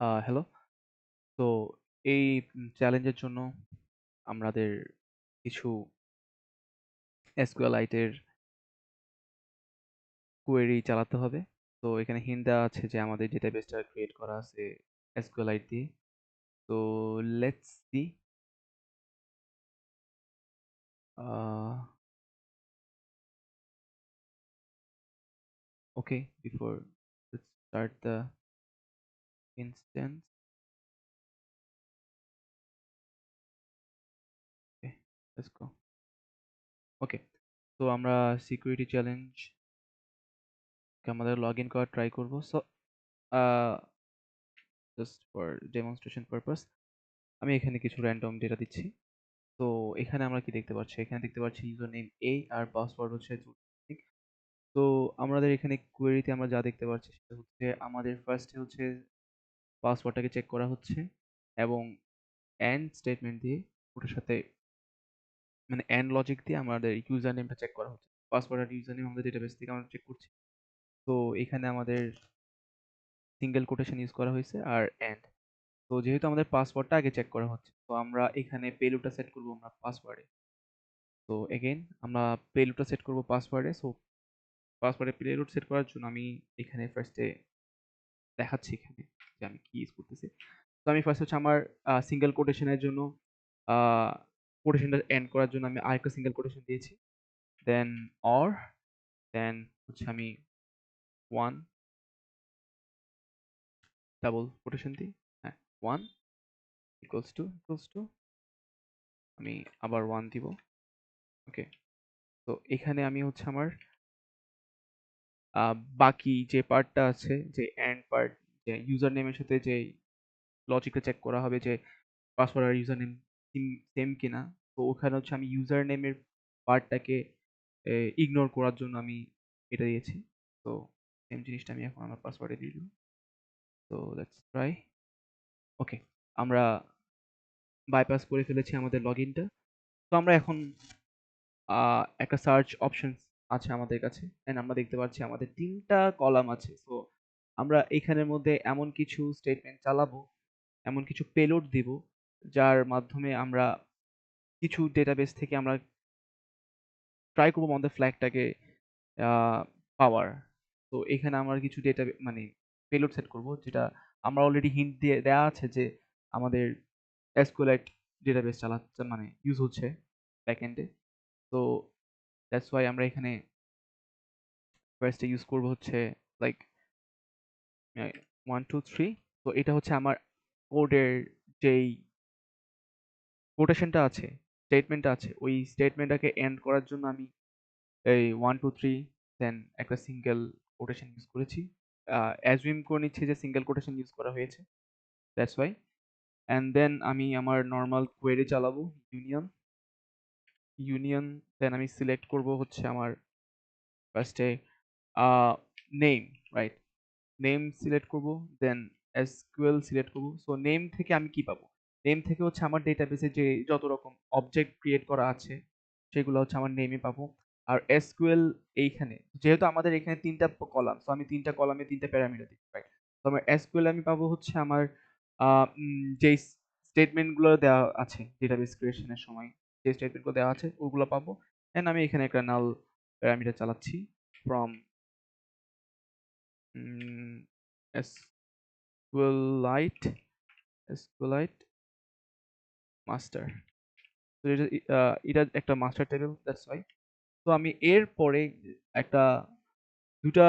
Hello. তো এই চ্যালেঞ্জের জন্য আমাদের কিছু SQLite এর কোয়েরি চালাতে হবে। তো এখানে হিন্ট দেওয়া আছে যে আমাদের ডেটাবেসটা ক্রিয়েট করা আছে SQLite দিয়ে। তো let's see. Okay, before let's start the instance. Okay, let's go. Okay, তো আমরা সিকিউরিটি চ্যালেঞ্জ আমাদের লগ ইন করার ট্রাই করবো। So just for demonstration purpose আমি এখানে কিছু র্যান্ডম ডেটা দিচ্ছি। তো এখানে আমরা কি দেখতে পাচ্ছি? এখানে দেখতে পাচ্ছি ইউজার নেম A আর পাসওয়ার্ড হচ্ছে ঠিক। তো আমাদের এখানে কোয়েরিতে আমরা যা দেখতে পাচ্ছি সেটা হচ্ছে আমাদের ফার্স্টে হচ্ছে পাসওয়ার্ডটাকে চেক করা হচ্ছে এবং এন্ড স্টেটমেন্ট দিয়ে ওটার সাথে মানে এন্ড লজিক দিয়ে আমাদের ইউজার নেমটা চেক করা হচ্ছে। পাসওয়ার্ড আর ইউজার নেম আমাদের ডেটাবেস থেকে আমরা চেক করছি। তো এখানে আমাদের সিঙ্গেল কোটেশন ইউজ করা হয়েছে আর এন্ড। তো যেহেতু আমাদের পাসওয়ার্ডটা আগে চেক করা হচ্ছে তো আমরা এখানে পেলোডটা সেট করবো আমরা পাসওয়ার্ডে। তো এগেইন আমরা পেলোডটা সেট করবো পাসওয়ার্ডে। সো পাসওয়ার্ডে পেলোড সেট করার জন্য আমি এখানে ফার্স্টে দেখাচ্ছি এখানে যে আমি কি ইউজ করতেছি। তো আমি ফার্স্ট হচ্ছে আমার সিঙ্গেল কোটেশনের জন্য কোটেশনটা এন্ড করার জন্য আমি আরেকটা সিঙ্গেল কোটেশন দিয়েছি। দেন অর দেন হচ্ছে আমি ওয়ান ডাবল কোটেশন দিই। হ্যাঁ, ওয়ান ইকুয়ালস টু আমি আবার ওয়ান দিব। ওকে, তো এখানে আমি হচ্ছে আমার বাকি যে পার্টটা আছে যে এন্ড পার্ট, যে ইউজার নেমের সাথে যে লজিকটা চেক করা হবে যে পাসওয়ার্ড আর ইউজার নেম সেম কিনা। তো ওখানে হচ্ছে আমি ইউজার নেমের পার্টটাকে ইগনোর করার জন্য আমি এটা দিয়েছি। তো সেম জিনিসটা আমি এখন আমার পাসওয়ার্ডে দিয়ে দিব। তো লেটস ট্রাই। ওকে, আমরা বাইপাস করে ফেলেছি আমাদের লগইনটা। তো আমরা এখন একটা সার্চ অপশন আছে আমাদের কাছে এন্ড আমরা দেখতে পাচ্ছি আমাদের তিনটা কলাম আছে। তো আমরা এখানের মধ্যে এমন কিছু স্টেটমেন্ট চালাবো, এমন কিছু পেলোড দিব যার মাধ্যমে আমরা কিছু ডেটাবেস থেকে আমরা ট্রাই করবো আমাদের ফ্ল্যাগটাকে পাওয়ার। তো এখানে আমরা কিছু ডেটা মানে পেলোড সেট করব যেটা আমরা অলরেডি হিন্ট দিয়ে দেওয়া আছে যে আমাদের এসকিউএলআইট ডেটাবেস চালাচ্ছে মানে ইউজ হচ্ছে ব্যাকএন্ডে। তো দ্যাটস ওয়াই আমরা এখানে ফার্স্টে ইউজ করব হচ্ছে লাইক 1 2 3। তো এটা হচ্ছে আমার কোডের যেই কোটেশনটা আছে, স্টেটমেন্টটা আছে, ওই স্টেটমেন্টটাকে এন্ড করার জন্য আমি এই 1 2 3 দেন একটা সিঙ্গেল কোটেশন ইউজ করেছি। অ্যাজিউম করে নিচ্ছি যে সিঙ্গেল কোটেশন ইউজ করা হয়েছে, দ্যাটস ওয়াই। অ্যান্ড দেন আমি আমার নর্মাল কোয়েরি চালাবো ইউনিয়ন ইউনিয়ন দেন আমি সিলেক্ট করব হচ্ছে আমার ফার্স্টে নেম, রাইট? নেম সিলেক্ট করব, দেন এসকিউএল সিলেক্ট করব। সো নেম থেকে আমি কি পাবো? নেম থেকে হচ্ছে আমার ডেটাবেসে যে যত রকম অবজেক্ট ক্রিয়েট করা আছে সেগুলো হচ্ছে আমার নেমে পাবো। আর এসকিউএল এইখানে যেহেতু আমাদের এখানে তিনটা কলাম, তো আমি তিনটা কলামে তিনটা প্যারামিটার দিচ্ছি, রাইট? তো আমার এসকিউএল আমি পাবো হচ্ছে আমার যেই স্টেটমেন্টগুলো দেওয়া আছে ডেটাবেস ক্রিয়েশনের সময়, যে স্টেটমেন্টগুলো দেওয়া আছে ওগুলো পাবো। এন্ড আমি এখানে একটা নাল প্যারামিটার চালাচ্ছি ফ্রম SQLite SQLite মাস্টার। তো এটা একটা মাস্টার টেবিল, দ্যাটস ওয়াই। তো আমি এর পরে একটা দুটা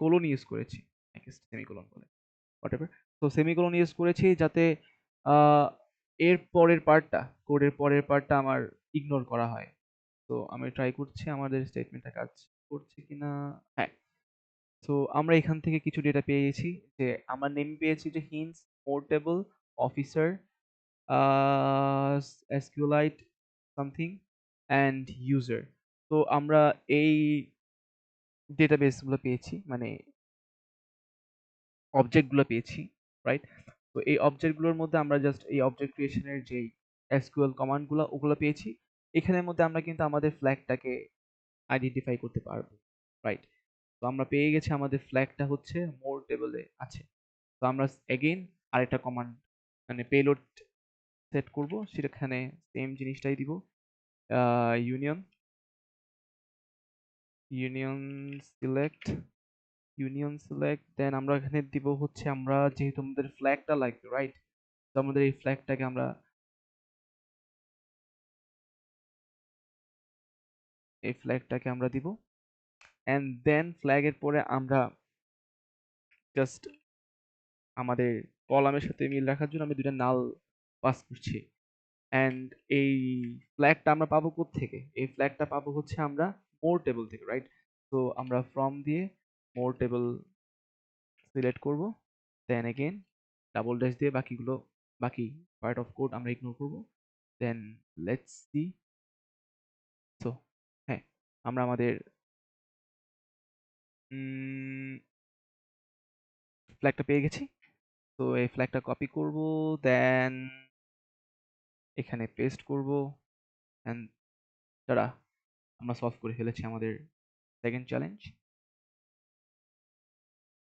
কোলন ইউজ করেছি, সেমিকোলন বলে হোয়াটএভার। তো সেমিকোলন ইউজ করেছি যাতে আহ, এর পরের পার্টটা, কোডের পরের পার্টটা আমার ইগনোর করা হয়। তো আমি ট্রাই করছি আমাদের স্টেটমেন্টটা কাজ করছে কিনা। হ্যাঁ, তো আমরা এখান থেকে কিছু ডেটা পেয়ে গেছি যে আমরা নেম পেয়েছি যে হিন্স, portable, officer, SQLite something and user. তো আমরা এই ডেটাবেসগুলো পেয়েছি মানে অবজেক্টগুলো পেয়েছি, রাইট? তো এই অবজেক্টগুলোর মধ্যে আমরা জাস্ট এই অবজেক্ট ক্রিয়েশনের যেই এসকিউএল কমান্ডগুলো ওগুলো পেয়েছি। এখানের মধ্যে আমরা কিন্তু আমাদের ফ্ল্যাগটাকে আইডেন্টিফাই করতে পারবো, রাইট? তো আমরা পেয়ে গেছি আমাদের ফ্ল্যাগটা হচ্ছে মোর টেবলে আছে। তো আমরা এগেইন আরেকটা কমান্ড মানে পেলোড সেট করব, সেখানে সেম জিনিসটাই দিব, ইউনিয়ন ইউনিয়ন সিলেক্ট দেন আমরা এখানে দিব হচ্ছে, আমরা যেহেতু আমাদের ফ্ল্যাগটা লাগবে রাইট, তো আমাদের এই ফ্ল্যাগটাকে আমরা দিব, এন্ড দেন ফ্ল্যাগের পরে আমরা জাস্ট আমাদের কলামের সাথে মিল রাখার জন্য আমি দুইটা নাল পাস করছি। এন্ড এই ফ্ল্যাগটা আমরা পাবো থেকে, এই ফ্ল্যাগটা পাবো হচ্ছে আমরা মোর টেবল থেকে রাইট। তো আমরা ফ্রম দিয়ে মোর টেবল সিলেক্ট করব, দেন এগেইন ডাবল ড্যাশ দিয়ে বাকি পার্ট অফ কোড আমরা ইগনোর করব। Then let's see. সো হ্যাঁ, আমরা আমাদের ফ্ল্যাগটা পেয়ে গেছি। তো এই ফ্ল্যাগটা কপি করব, দেন এখানে পেস্ট করব, এন্ড তারা আমরা সলভ করে ফেলেছি আমাদের সেকেন্ড চ্যালেঞ্জ।